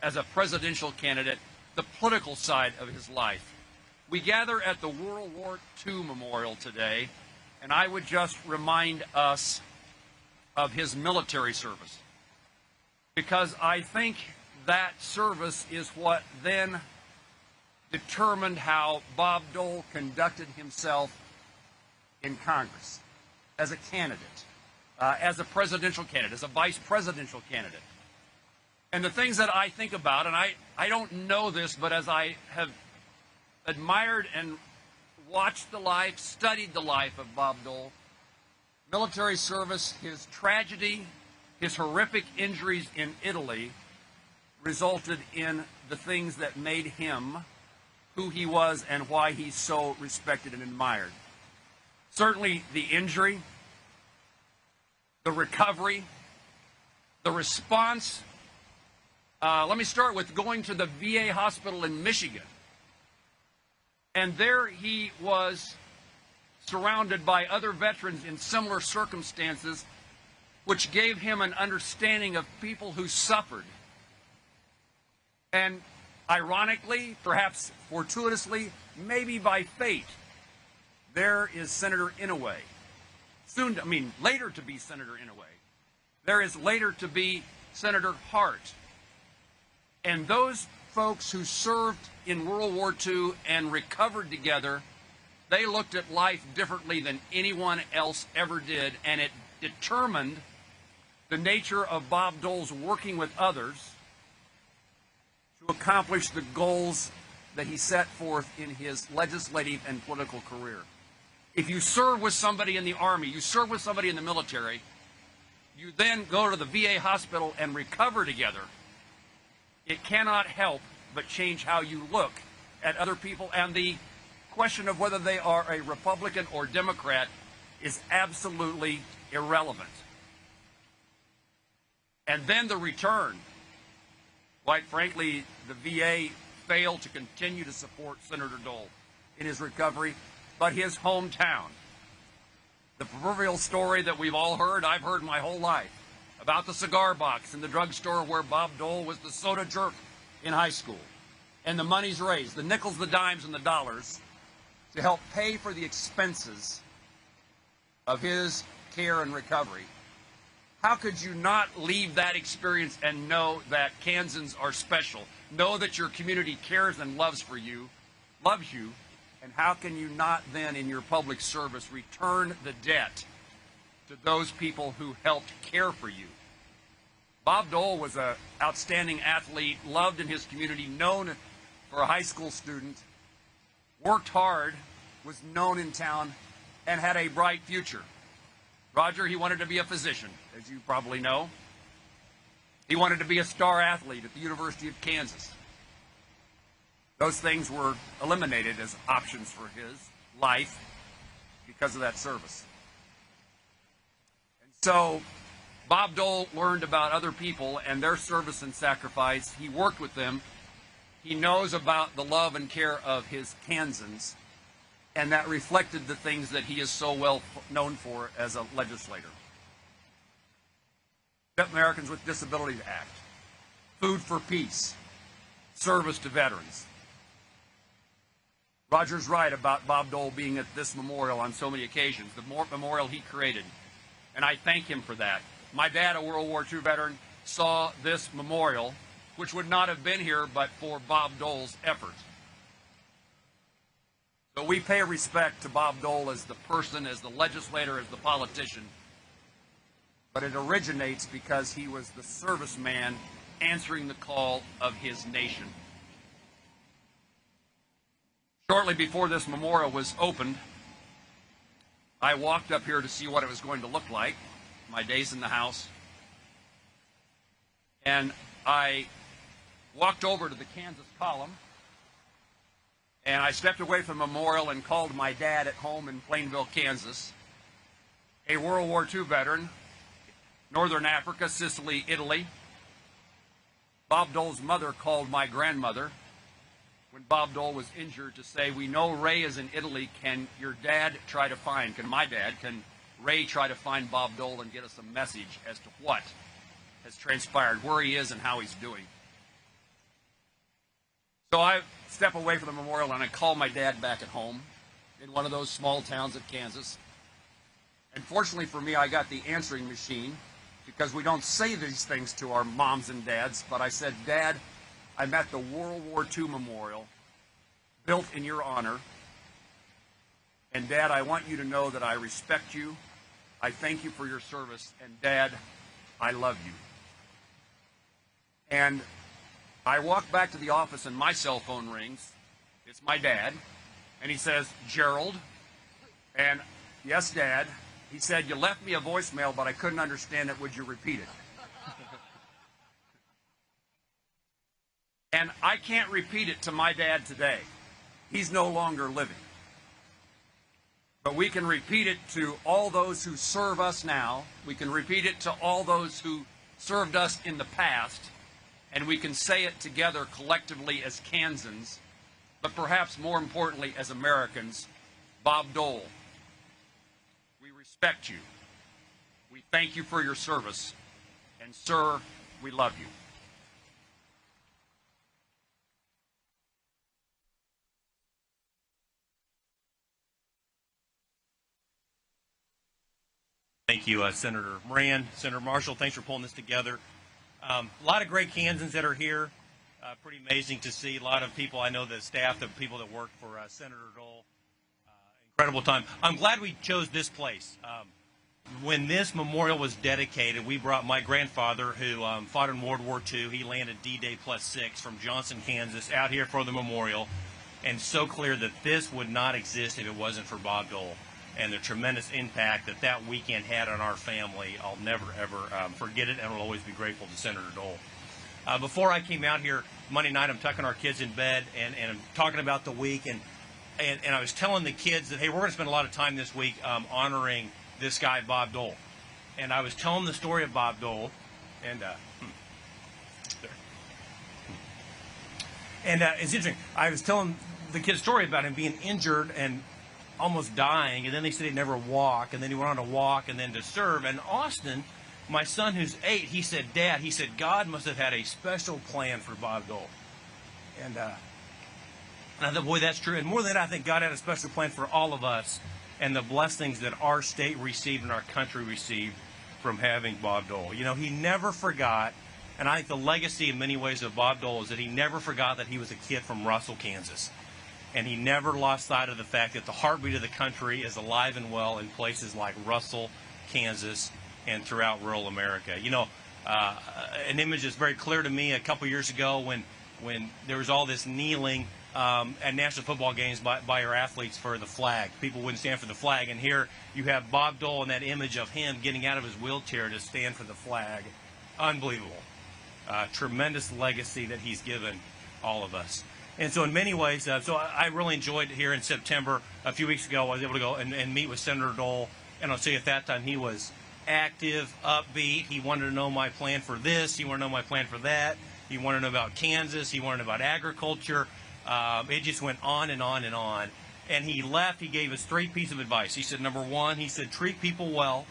as a presidential candidate, the political side of his life. We gather at the World War II Memorial today, and I would just remind us of his military service, because I think that service is what then determined how Bob Dole conducted himself in Congress as a candidate, as a presidential candidate, as a vice presidential candidate. And the things that I think about, and I don't know this, but as I have admired and watched the life, studied the life of Bob Dole, military service, his tragedy, his horrific injuries in Italy resulted in the things that made him who he was and why he's so respected and admired. Certainly the injury, the recovery, the response. Let me start with going to the VA hospital in Michigan. And there he was surrounded by other veterans in similar circumstances, which gave him an understanding of people who suffered. And ironically, perhaps fortuitously, maybe by fate, there is Senator Inouye. Later to be Senator Inouye. There is later to be Senator Hart. And those folks who served in World War II and recovered together, they looked at life differently than anyone else ever did, and it determined the nature of Bob Dole's working with others to accomplish the goals that he set forth in his legislative and political career. If you serve with somebody in the Army, you serve with somebody in the military, you then go to the VA hospital and recover together, it cannot help but change how you look at other people, and the question of whether they are a Republican or Democrat is absolutely irrelevant. And then the return. Quite frankly, the VA failed to continue to support Senator Dole in his recovery, but his hometown. The proverbial story that we've all heard, I've heard my whole life, about the cigar box in the drugstore where Bob Dole was the soda jerk in high school, and the monies raised, the nickels, the dimes, and the dollars, to help pay for the expenses of his care and recovery. How could you not leave that experience and know that Kansans are special? Know that your community cares and loves you, and how can you not then in your public service return the debt to those people who helped care for you? Bob Dole was an outstanding athlete, loved in his community, known for a high school student, worked hard, was known in town, and had a bright future. Roger, he wanted to be a physician, as you probably know. He wanted to be a star athlete at the University of Kansas. Those things were eliminated as options for his life because of that service. And so Bob Dole learned about other people and their service and sacrifice. He worked with them. He knows about the love and care of his Kansans, and that reflected the things that he is so well known for as a legislator. Americans with Disabilities Act, Food for Peace, service to veterans. Roger's right about Bob Dole being at this memorial on so many occasions, the memorial he created, and I thank him for that. My dad, a World War II veteran, saw this memorial, which would not have been here but for Bob Dole's effort. So we pay respect to Bob Dole as the person, as the legislator, as the politician, but it originates because he was the serviceman answering the call of his nation. Shortly before this memorial was opened, I walked up here to see what it was going to look like, my days in the House, and I walked over to the Kansas column, and I stepped away from the memorial and called my dad at home in Plainville, Kansas, a World War II veteran, Northern Africa, Sicily, Italy. Bob Dole's mother called my grandmother when Bob Dole was injured to say, "We know Ray is in Italy. Can your dad try to find, can Ray try to find Bob Dole and get us a message as to what has transpired, where he is and how he's doing?" So I step away from the memorial and I call my dad back at home in one of those small towns of Kansas. And fortunately for me, I got the answering machine, because we don't say these things to our moms and dads, but I said, Dad, I'm at the World War II Memorial, built in your honor. And Dad, I want you to know that I respect you. I thank you for your service. And Dad, I love you. And I walk back to the office and my cell phone rings. It's my dad. And he says, Gerald. And yes, Dad. He said, you left me a voicemail, but I couldn't understand it. Would you repeat it? And I can't repeat it to my dad today. He's no longer living. But we can repeat it to all those who serve us now. We can repeat it to all those who served us in the past. And we can say it together collectively as Kansans, but perhaps more importantly as Americans. Bob Dole, we respect you. We thank you for your service. And sir, we love you. Thank you, Senator Moran, Senator Marshall. Thanks for pulling this together. A lot of great Kansans that are here. Pretty amazing to see a lot of people. I know the staff, the people that work for Senator Dole. Incredible time. I'm glad we chose this place. When this memorial was dedicated, we brought my grandfather, who fought in World War II. He landed D-Day +6 from Johnson, Kansas, out here for the memorial. And so clear that this would not exist if it wasn't for Bob Dole and the tremendous impact that that weekend had on our family. I'll never, ever forget it, and will always be grateful to Senator Dole. Before I came out here Monday night, I'm tucking our kids in bed, and I'm talking about the week, and I was telling the kids that, hey, we're going to spend a lot of time this week honoring this guy, Bob Dole. And I was telling the story of Bob Dole, and it's interesting. I was telling the kids a story about him being injured and almost dying, and then they said he'd never walk, and then he went on to walk and then to serve. And Austin, my son who's 8, he said, Dad, he said, God must have had a special plan for Bob Dole. And I thought, boy, that's true. And more than that, I think God had a special plan for all of us and the blessings that our state received and our country received from having Bob Dole. You know, he never forgot, and I think the legacy in many ways of Bob Dole is that he never forgot that he was a kid from Russell, Kansas. And he never lost sight of the fact that the heartbeat of the country is alive and well in places like Russell, Kansas, and throughout rural America. You know, an image that's very clear to me a couple years ago when there was all this kneeling at national football games by our athletes for the flag. People wouldn't stand for the flag. And here you have Bob Dole and that image of him getting out of his wheelchair to stand for the flag. Unbelievable. Tremendous legacy that he's given all of us. And so in many ways, so I really enjoyed here in September. A few weeks ago, I was able to go and meet with Senator Dole. And I'll tell you, at that time, he was active, upbeat. He wanted to know my plan for this. He wanted to know my plan for that. He wanted to know about Kansas. He wanted to know about agriculture. It just went on and on and on. And he left. He gave us 3 pieces of advice. He said, number 1, he said, treat people well.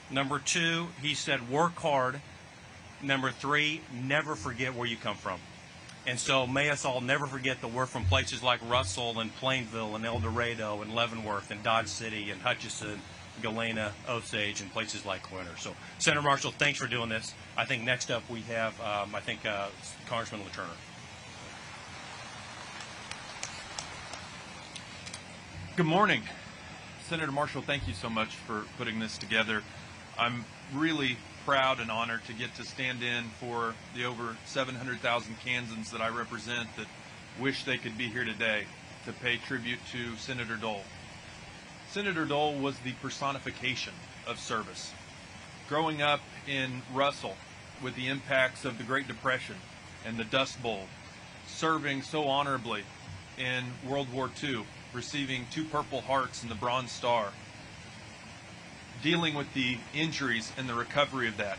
Number 2, he said, work hard. Number 3, never forget where you come from. And so may us all never forget that we're from places like Russell and Plainville and El Dorado and Leavenworth and Dodge City and Hutchinson, Galena, Osage, and places like Winter. So, Senator Marshall, thanks for doing this. I think next up we have, Congressman LaTurner. Good morning. Senator Marshall, thank you so much for putting this together. I'm really proud and honored to get to stand in for the over 700,000 Kansans that I represent that wish they could be here today to pay tribute to Senator Dole. Senator Dole was the personification of service. Growing up in Russell with the impacts of the Great Depression and the Dust Bowl, serving so honorably in World War II, receiving 2 Purple Hearts and the Bronze Star, dealing with the injuries and the recovery of that,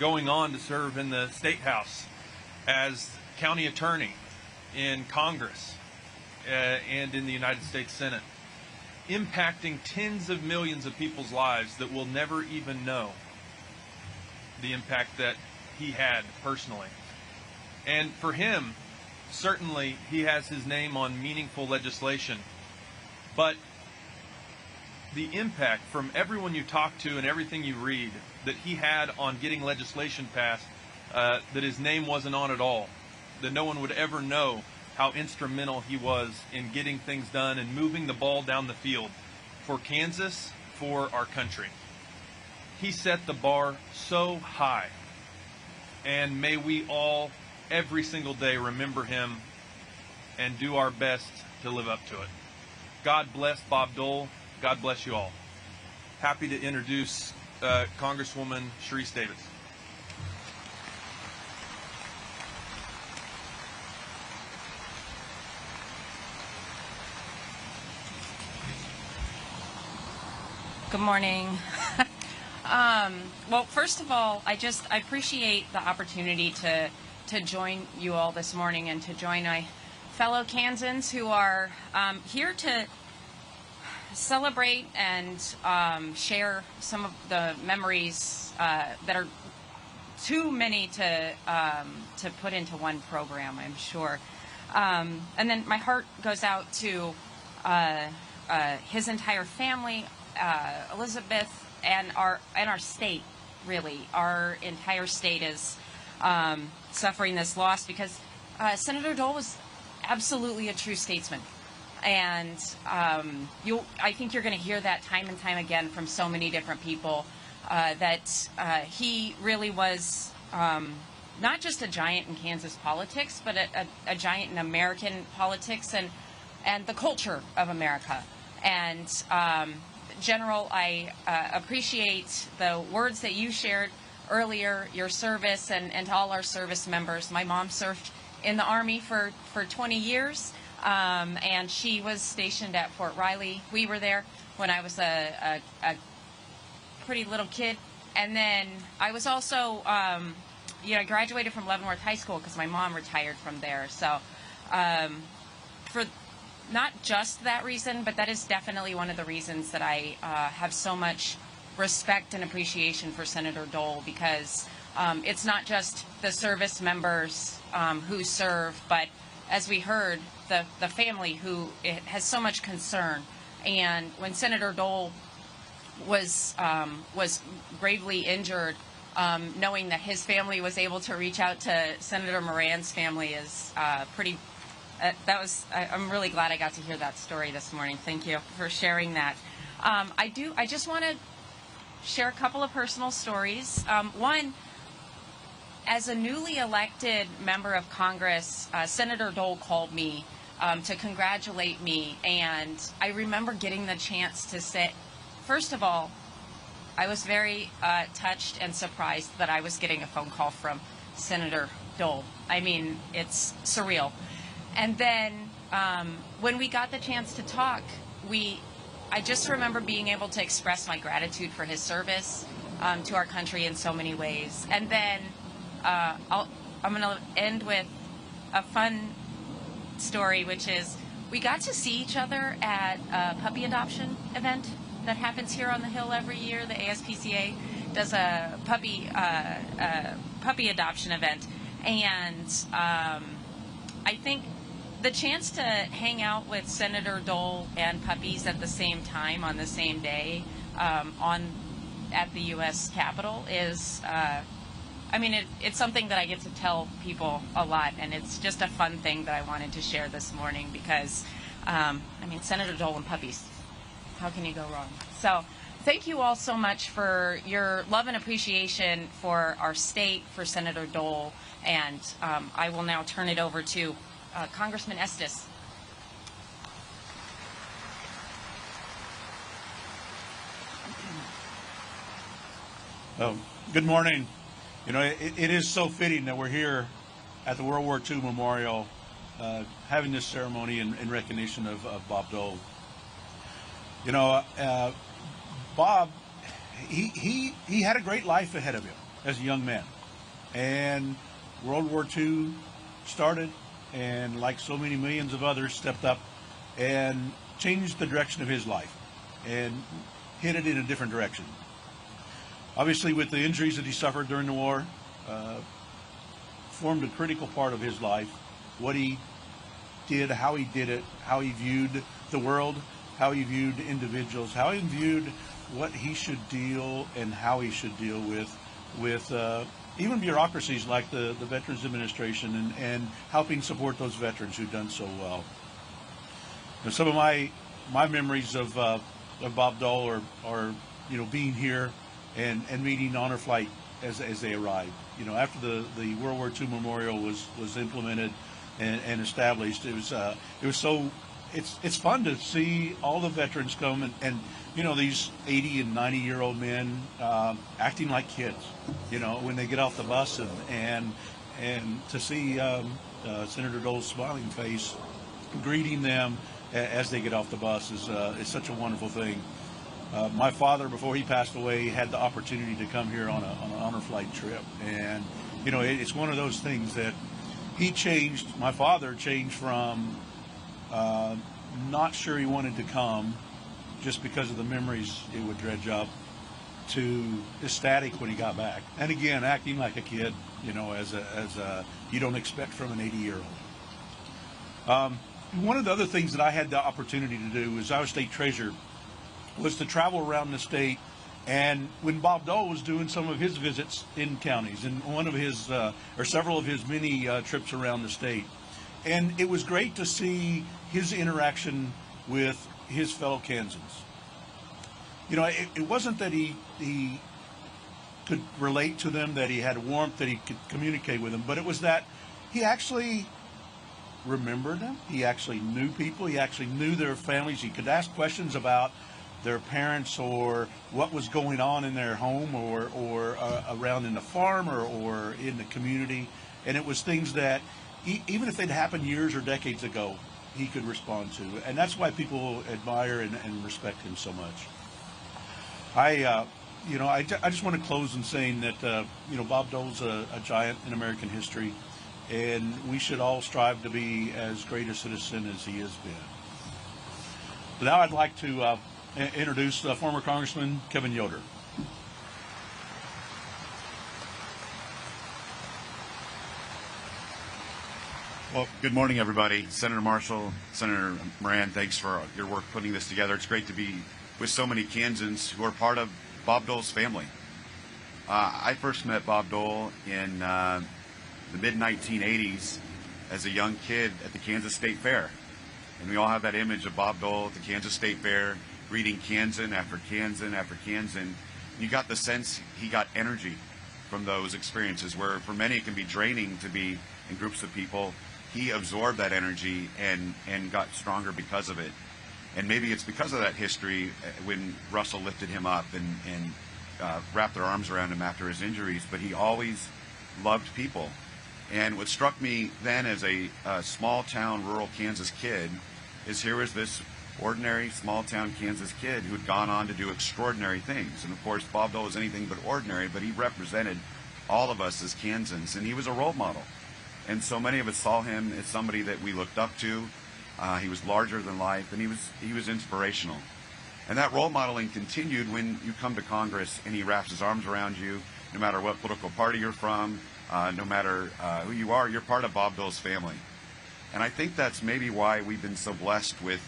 going on to serve in the State House as county attorney in Congress and in the United States Senate, impacting tens of millions of people's lives that will never even know the impact that he had personally. And for him certainly he has his name on meaningful legislation, but the impact from everyone you talk to and everything you read that he had on getting legislation passed, that his name wasn't on at all, that no one would ever know how instrumental he was in getting things done and moving the ball down the field for Kansas, for our country. He set the bar so high, and may we all, every single day, remember him and do our best to live up to it. God bless Bob Dole. God bless you all. Happy to introduce Congresswoman Sharice Davis. Good morning. Well, first of all, I appreciate the opportunity to join you all this morning and to join my fellow Kansans who are here to celebrate and share some of the memories that are too many to put into one program, I'm sure. And then my heart goes out to his entire family, Elizabeth, and our state. Really, our entire state is suffering this loss because Senator Dole was absolutely a true statesman. And I think you're going to hear that time and time again from so many different people, that he really was not just a giant in Kansas politics, but a giant in American politics and the culture of America. And General, I appreciate the words that you shared earlier, your service, and to all our service members. My mom served in the Army for 20 years. And she was stationed at Fort Riley. We were there when I was a pretty little kid. And then I was also, I graduated from Leavenworth High School because my mom retired from there. So for not just that reason, but that is definitely one of the reasons that I have so much respect and appreciation for Senator Dole, because it's not just the service members who serve, but as we heard, the family who has so much concern. And when Senator Dole was gravely injured, knowing that his family was able to reach out to Senator Moran's family is pretty. I'm really glad I got to hear that story this morning. Thank you for sharing that. I just want to share a couple of personal stories. One. As a newly elected member of Congress, Senator Dole called me to congratulate me, and I remember getting the chance to sit. First of all, I was very touched and surprised that I was getting a phone call from Senator Dole. I mean, it's surreal. And then when we got the chance to talk, I just remember being able to express my gratitude for his service to our country in so many ways. And then I'm going to end with a fun story, which is we got to see each other at a puppy adoption event that happens here on the Hill every year. The ASPCA does a puppy adoption event, and I think the chance to hang out with Senator Dole and puppies at the same time on the same day at the U.S. Capitol is. It's something that I get to tell people a lot, and it's just a fun thing that I wanted to share this morning because, Senator Dole and puppies, how can you go wrong? So thank you all so much for your love and appreciation for our state, for Senator Dole, and I will now turn it over to Congressman Estes. Good morning. It is so fitting that we're here at the World War II Memorial having this ceremony in recognition of Bob Dole. Bob, he had a great life ahead of him as a young man. And World War II started, and like so many millions of others, stepped up and changed the direction of his life and hit it in a different direction. Obviously, with the injuries that he suffered during the war, formed a critical part of his life, what he did, how he did it, how he viewed the world, how he viewed individuals, how he viewed what he should deal and how he should deal with even bureaucracies like the Veterans Administration and helping support those veterans who've done so well. And some of my memories of Bob Dole are being here and meeting Honor Flight as they arrived. After the World War II Memorial was implemented and established, it's fun to see all the veterans come and these 80 and 90-year-old men acting like kids, when they get off the bus and to see Senator Dole's smiling face greeting them as they get off the bus is such a wonderful thing. My father, before he passed away, had the opportunity to come here on an honor flight trip, and it's one of those things that my father changed from not sure he wanted to come just because of the memories it would dredge up, to ecstatic when he got back, and again acting like a kid, as you don't expect from an 80-year-old. One of the other things that I had the opportunity to do as I was state treasurer was to travel around the state, and when Bob Dole was doing some of his visits in counties, and one of his or several of his many trips around the state, and it was great to see his interaction with his fellow Kansans. It wasn't that he could relate to them, that he had warmth, that he could communicate with them, but it was that he actually remembered them. He actually knew people. He actually knew their families. He could ask questions about their parents or what was going on in their home or around in the farm or in the community. And it was things that even if they'd happened years or decades ago, he could respond to. And that's why people admire and respect him so much. I just want to close in saying that, Bob Dole's a giant in American history, and we should all strive to be as great a citizen as he has been. But now I'd like to introduce former Congressman Kevin Yoder. Well, good morning, everybody. Senator Marshall, Senator Moran, thanks for your work putting this together. It's great to be with so many Kansans who are part of Bob Dole's family. I first met Bob Dole in the mid-1980s as a young kid at the Kansas State Fair. And we all have that image of Bob Dole at the Kansas State Fair, greeting Kansan after Kansan after Kansan. You got the sense he got energy from those experiences, where for many it can be draining to be in groups of people. He absorbed that energy and got stronger because of it. And maybe it's because of that history when Russell lifted him up and wrapped their arms around him after his injuries, but he always loved people. And what struck me then as a small town rural Kansas kid is here was this ordinary small town Kansas kid who'd gone on to do extraordinary things. And of course Bob Dole was anything but ordinary, but he represented all of us as Kansans, and he was a role model. And so many of us saw him as somebody that we looked up to. He was larger than life, and he was inspirational. And that role modeling continued when you come to Congress and he wraps his arms around you, no matter what political party you're from, no matter who you are, you're part of Bob Dole's family. And I think that's maybe why we've been so blessed with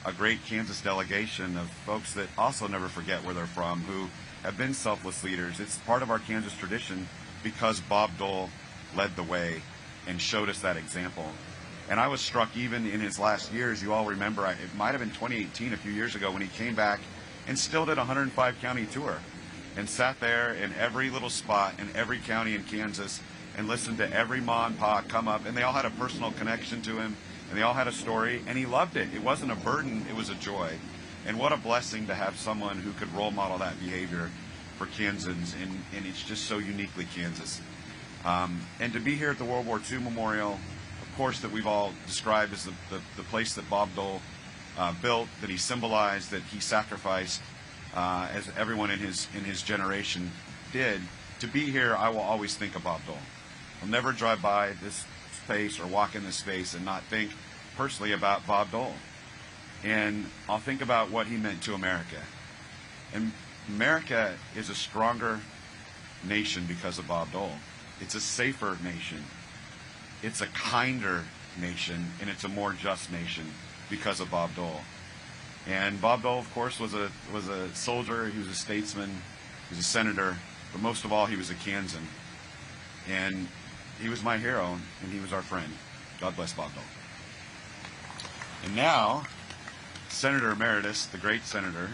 a great Kansas delegation of folks that also never forget where they're from, who have been selfless leaders. It's part of our Kansas tradition because Bob Dole led the way and showed us that example. And I was struck even in his last years. You all remember, it might have been 2018, a few years ago, when he came back and still did a 105 county tour and sat there in every little spot in every county in Kansas and listened to every ma and pa come up, and they all had a personal connection to him, and they all had a story, and he loved it. It wasn't a burden, it was a joy. And what a blessing to have someone who could role model that behavior for Kansans, and it's just so uniquely Kansas. And to be here at the World War II Memorial, of course, that we've all described as the place that Bob Dole built, that he symbolized, that he sacrificed, as everyone in his generation did. To be here, I will always think of Bob Dole. I'll never drive by this space or walk in this space and not think personally about Bob Dole. And I'll think about what he meant to America. And America is a stronger nation because of Bob Dole. It's a safer nation. It's a kinder nation, and it's a more just nation because of Bob Dole. And Bob Dole, of course, was a soldier. He was a statesman. He was a senator. But most of all, he was a Kansan. And he was my hero, and he was our friend. God bless Bob Dole. And now, Senator Emeritus, the great senator,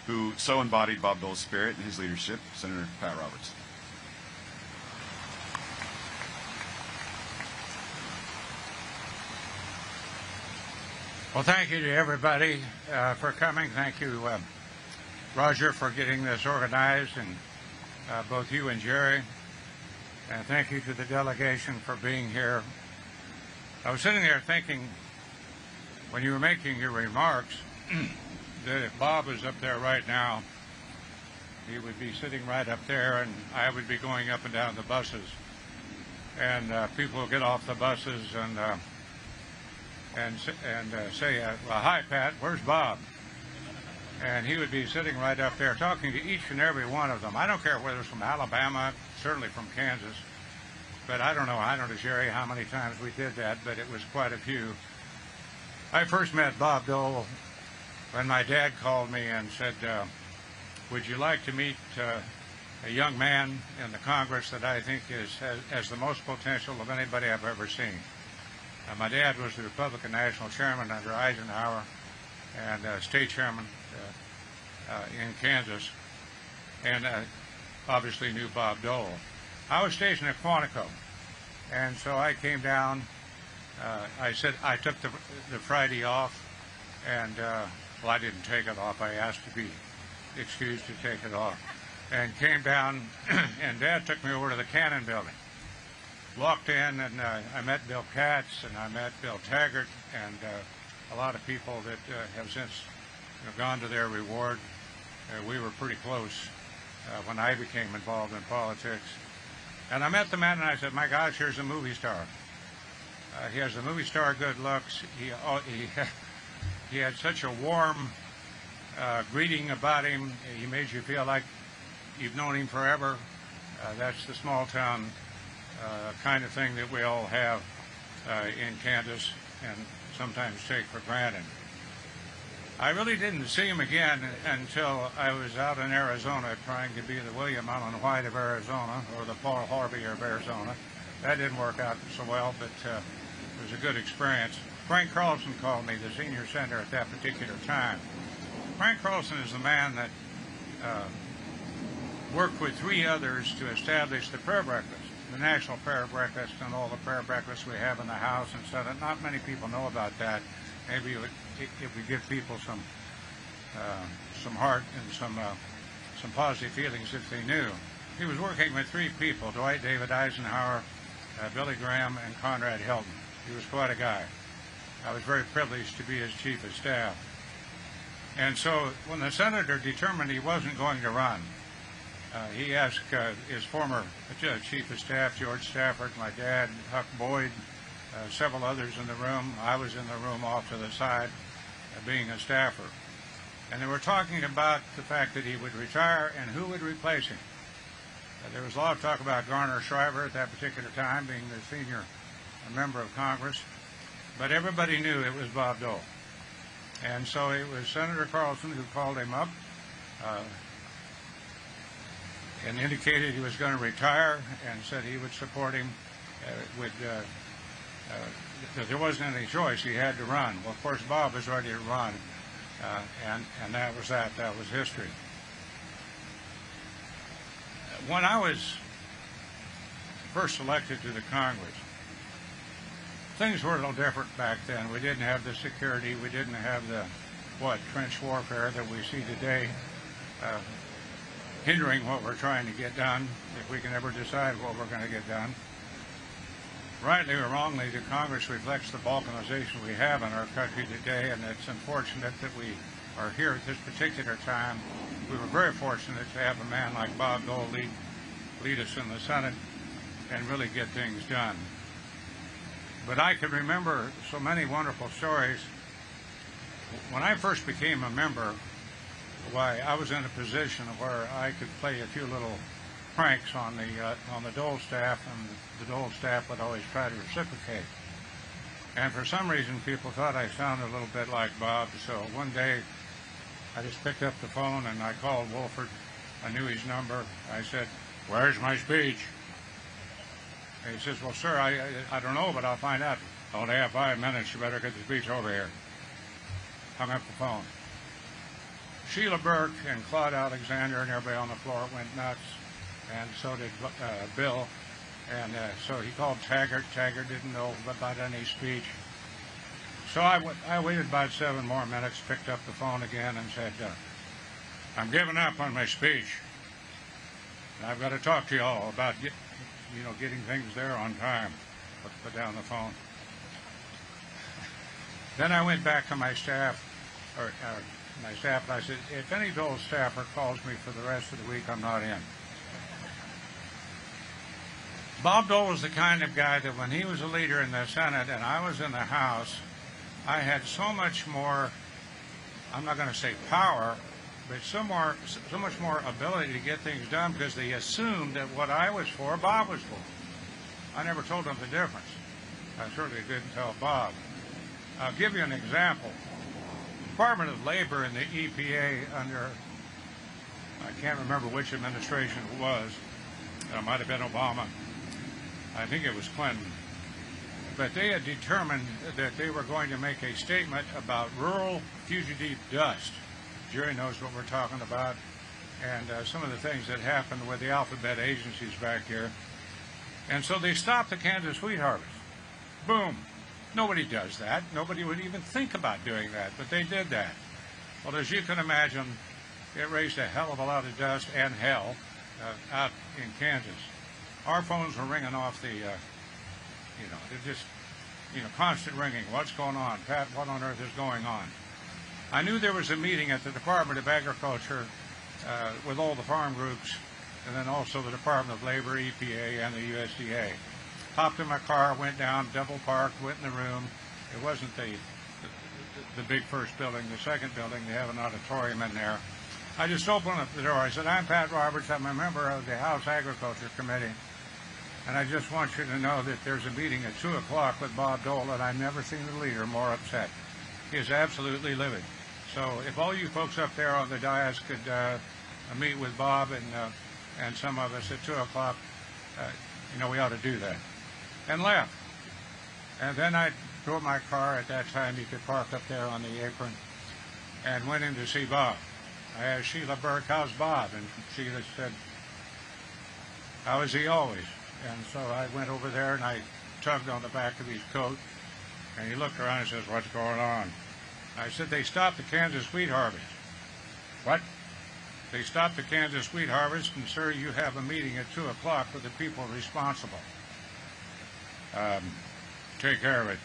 who so embodied Bob Dole's spirit and his leadership, Senator Pat Roberts. Well, thank you to everybody for coming. Thank you, Roger, for getting this organized, and both you and Jerry. And thank you to the delegation for being here. I was sitting there thinking, when you were making your remarks, that if Bob was up there right now, he would be sitting right up there, and I would be going up and down the buses. And people would get off the buses and say, well, hi, Pat, where's Bob? And he would be sitting right up there talking to each and every one of them. I don't care whether it's from Alabama, certainly from Kansas, but I don't know to Jerry how many times we did that, but it was quite a few. I first met Bob Dole when my dad called me and said, would you like to meet a young man in the Congress that I think has the most potential of anybody I've ever seen? My dad was the Republican National Chairman under Eisenhower and state chairman in Kansas, and obviously knew Bob Dole. I was stationed at Quantico, and so I came down. I said I took the Friday off, and well, I didn't take it off. I asked to be excused to take it off, and came down, and Dad took me over to the Cannon Building. Walked in, and I met Bill Katz, and I met Bill Taggart, and a lot of people that have since gone to their reward. We were pretty close when I became involved in politics. And I met the man, and I said, my gosh, here's a movie star. He has the movie star good looks. He had such a warm greeting about him. He made you feel like you've known him forever. That's the small town kind of thing that we all have in Kansas and sometimes take for granted. I really didn't see him again until I was out in Arizona trying to be the William Allen White of Arizona, or the Paul Harvey of Arizona. That didn't work out so well, but it was a good experience. Frank Carlson called me, the senior senator at that particular time. Frank Carlson is the man that worked with three others to establish the prayer breakfast, the National Prayer Breakfast, and all the prayer breakfasts we have in the House and Senate. Not many people know about that. Maybe it would give people some heart and some positive feelings if they knew. He was working with three people: Dwight David Eisenhower, Billy Graham, and Conrad Hilton. He was quite a guy. I was very privileged to be his chief of staff. And so when the senator determined he wasn't going to run, he asked his former chief of staff, George Stafford, my dad, Huck Boyd, several others in the room. I was in the room off to the side, being a staffer. And they were talking about the fact that he would retire and who would replace him. There was a lot of talk about Garner Shriver at that particular time, being the senior member of Congress. But everybody knew it was Bob Dole. And so it was Senator Carlson who called him up and indicated he was going to retire, and said he would support him that there wasn't any choice. He had to run. Well, of course, Bob was ready to run, and that was that. That was history. When I was first elected to the Congress, things were a little different back then. We didn't have the security. We didn't have the, trench warfare that we see today, hindering what we're trying to get done, if we can ever decide what we're going to get done. Rightly or wrongly, the Congress reflects the balkanization we have in our country today, and it's unfortunate that we are here at this particular time. We were very fortunate to have a man like Bob Dole lead us in the Senate and really get things done. But I can remember so many wonderful stories. When I first became a member, why, I was in a position where I could play a few little pranks on the Dole staff, and the Dole staff would always try to reciprocate. And for some reason, people thought I sounded a little bit like Bob. So one day, I just picked up the phone and I called Wolford. I knew his number. I said, "Where's my speech?" And he says, "Well, sir, I don't know, but I'll find out." "I only have 5 minutes. You better get the speech over here." Hung up the phone. Sheila Burke and Claude Alexander and everybody on the floor went nuts, and so did Bill. And so he called Taggart. Taggart didn't know about any speech. So I waited about 7 more minutes, picked up the phone again and said, "I'm giving up on my speech. And I've got to talk to you all about getting things there on time." Put down the phone. Then I went back to my staff, and I said, "If any Dole staffer calls me for the rest of the week, I'm not in." Bob Dole was the kind of guy that when he was a leader in the Senate and I was in the House, I had so much more, I'm not going to say power, but so much more ability to get things done because they assumed that what I was for, Bob was for. I never told them the difference. I certainly didn't tell Bob. I'll give you an example. Department of Labor and the EPA under, I can't remember which administration it was. It might have been Obama. I think it was Clinton. But they had determined that they were going to make a statement about rural fugitive dust. Jerry knows what we're talking about, and some of the things that happened with the alphabet agencies back here. And so they stopped the Kansas wheat harvest. Boom. Nobody does that. Nobody would even think about doing that, but they did that. Well, as you can imagine, it raised a hell of a lot of dust and hell out in Kansas. Our phones were ringing off the, constant ringing. What's going on? Pat, what on earth is going on? I knew there was a meeting at the Department of Agriculture with all the farm groups, and then also the Department of Labor, EPA, and the USDA. Hopped in my car, went down, double parked, went in the room. It wasn't the big first building, the second building. They have an auditorium in there. I just opened up the door. I said, "I'm Pat Roberts. I'm a member of the House Agriculture Committee. And I just want you to know that there's a meeting at 2 o'clock with Bob Dole, and I've never seen the leader more upset. He is absolutely livid. So if all you folks up there on the dais could meet with Bob and some of us at 2 o'clock, we ought to do that." And left. And then I drove my car. At that time, you could park up there on the apron, and went in to see Bob. I asked Sheila Burke, "How's Bob?" And Sheila said, "How is he always?" And so I went over there and I tugged on the back of his coat, and he looked around and says, "What's going on?" I said, "They stopped the Kansas wheat harvest." "What?" "They stopped the Kansas wheat harvest, and sir, you have a meeting at 2 o'clock with the people responsible. Take care of it."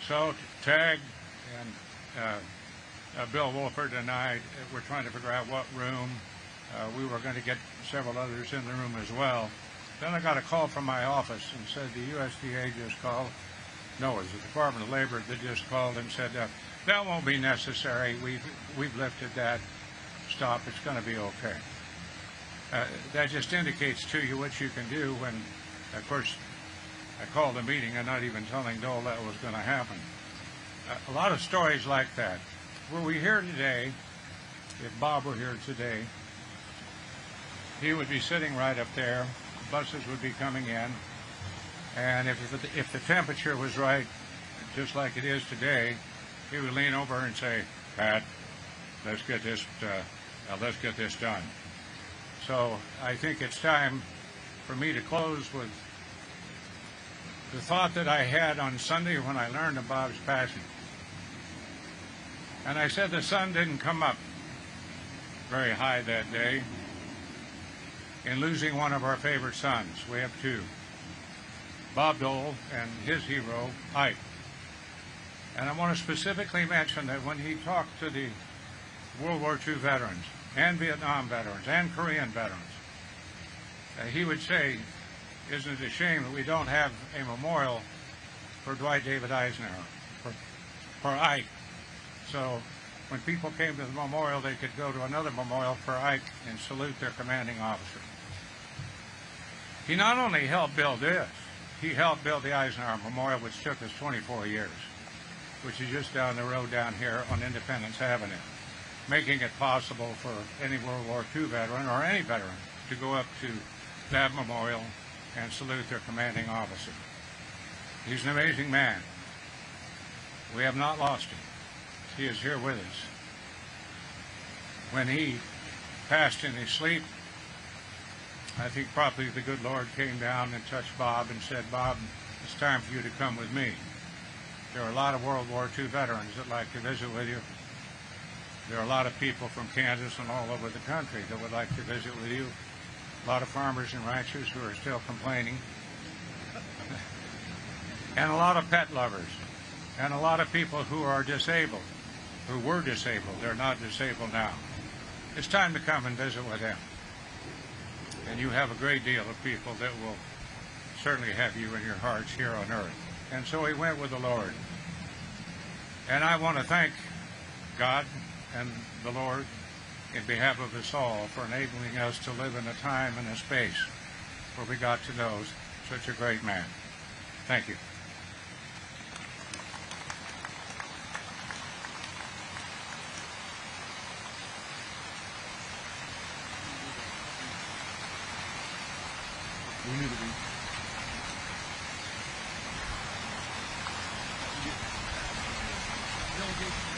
So Tag and Bill Wolford and I were trying to figure out what room. We were going to get several others in the room as well. Then I got a call from my office and said the USDA just called. No, it was the Department of Labor that just called and said, "That won't be necessary. We've lifted that. Stop. It's going to be okay." That just indicates to you what you can do when, of course, I called a meeting and not even telling Dole that was going to happen. A lot of stories like that. Were we here today, if Bob were here today, he would be sitting right up there. Buses would be coming in. And if the temperature was right, just like it is today, he would lean over and say, "Pat, let's get this done." So I think it's time for me to close with the thought that I had on Sunday when I learned of Bob's passing. And I said the sun didn't come up very high that day in losing one of our favorite sons. We have two, Bob Dole and his hero, Ike. And I want to specifically mention that when he talked to the World War II veterans and Vietnam veterans and Korean veterans, he would say, "Isn't it a shame that we don't have a memorial for Dwight David Eisenhower, for Ike?" So when people came to the memorial, they could go to another memorial for Ike and salute their commanding officer. He not only helped build this, he helped build the Eisenhower Memorial, which took us 24 years, which is just down the road down here on Independence Avenue, making it possible for any World War II veteran or any veteran to go up to that memorial and salute their commanding officer. He's an amazing man. We have not lost him. He is here with us. When he passed in his sleep, I think probably the good Lord came down and touched Bob and said, "Bob, it's time for you to come with me. There are a lot of World War II veterans that like to visit with you. There are a lot of people from Kansas and all over the country that would like to visit with you. A lot of farmers and ranchers who are still complaining. And a lot of pet lovers. And a lot of people who are disabled, who were disabled. They're not disabled now. It's time to come and visit with them. And you have a great deal of people that will certainly have you in your hearts here on earth." And so he went with the Lord. And I want to thank God and the Lord in behalf of us all for enabling us to live in a time and a space where we got to know such a great man. Thank you. We need to be. Delegation